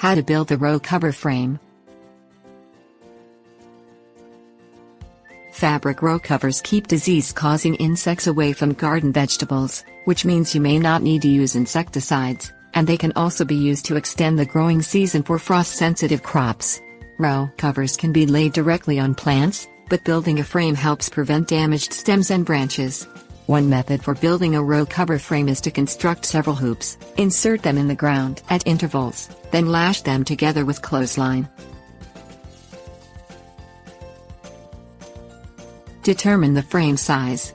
How to build the row cover frame. Fabric row covers keep disease-causing insects away from garden vegetables, which means you may not need to use insecticides, and they can also be used to extend the growing season for frost-sensitive crops. Row covers can be laid directly on plants, but building a frame helps prevent damaged stems and branches. One method for building a row cover frame is to construct several hoops, insert them in the ground at intervals, then lash them together with clothesline. Determine the frame size.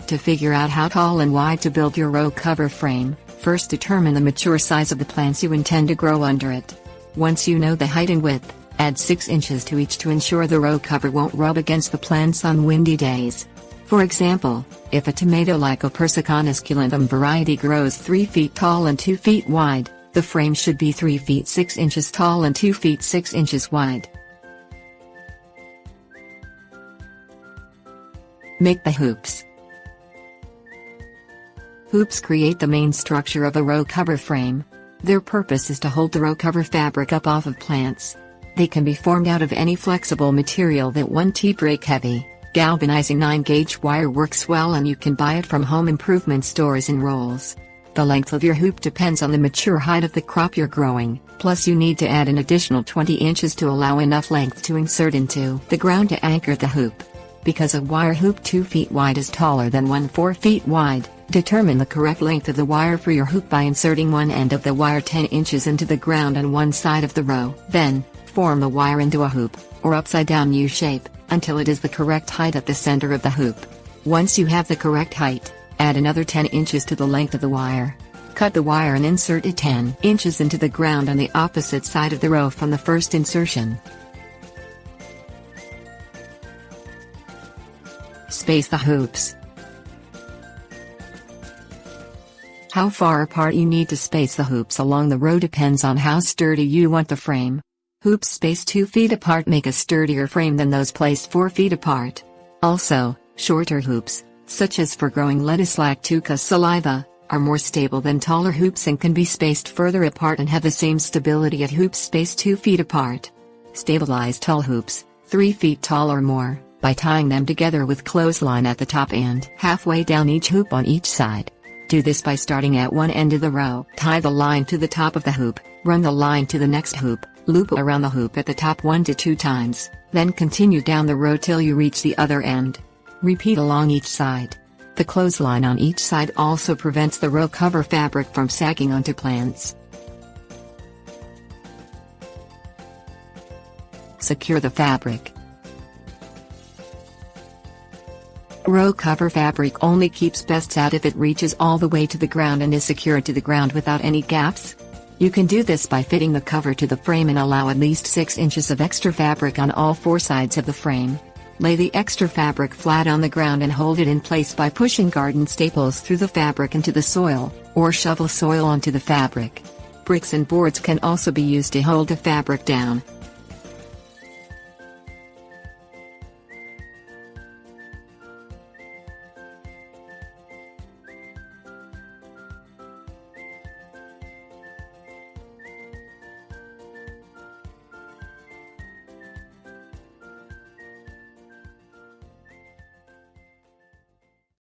To figure out how tall and wide to build your row cover frame, first determine the mature size of the plants you intend to grow under it. Once you know the height and width, add 6 inches to each to ensure the row cover won't rub against the plants on windy days. For example, if a tomato Lycopersicon esculentum variety grows 3 feet tall and 2 feet wide, the frame should be 3 feet 6 inches tall and 2 feet 6 inches wide. Make the hoops. Hoops create the main structure of a row cover frame. Their purpose is to hold the row cover fabric up off of plants. They can be formed out of any flexible material that won't break heavy. Galvanizing 9-gauge wire works well, and you can buy it from home improvement stores in rolls. The length of your hoop depends on the mature height of the crop you're growing, plus you need to add an additional 20 inches to allow enough length to insert into the ground to anchor the hoop. Because a wire hoop 2 feet wide is taller than one 4 feet wide, determine the correct length of the wire for your hoop by inserting one end of the wire 10 inches into the ground on one side of the row. Then, form the wire into a hoop, or upside-down U shape, until it is the correct height at the center of the hoop. Once you have the correct height, add another 10 inches to the length of the wire. Cut the wire and insert it 10 inches into the ground on the opposite side of the row from the first insertion. Space the hoops. How far apart you need to space the hoops along the row depends on how sturdy you want the frame. Hoops spaced 2 feet apart make a sturdier frame than those placed 4 feet apart. Also, shorter hoops, such as for growing lettuce Lactuca saliva, are more stable than taller hoops and can be spaced further apart and have the same stability at hoops spaced 2 feet apart. Stabilize tall hoops, 3 feet tall or more, by tying them together with clothesline at the top and halfway down each hoop on each side. Do this by starting at one end of the row. Tie the line to the top of the hoop, run the line to the next hoop, loop around the hoop at the top 1 to 2 times, then continue down the row till you reach the other end. Repeat along each side. The clothesline on each side also prevents the row cover fabric from sagging onto plants. Secure the fabric. Row cover fabric only keeps pests out if it reaches all the way to the ground and is secured to the ground without any gaps. You can do this by fitting the cover to the frame and allow at least 6 inches of extra fabric on all 4 sides of the frame. Lay the extra fabric flat on the ground and hold it in place by pushing garden staples through the fabric into the soil, or shovel soil onto the fabric. Bricks and boards can also be used to hold the fabric down.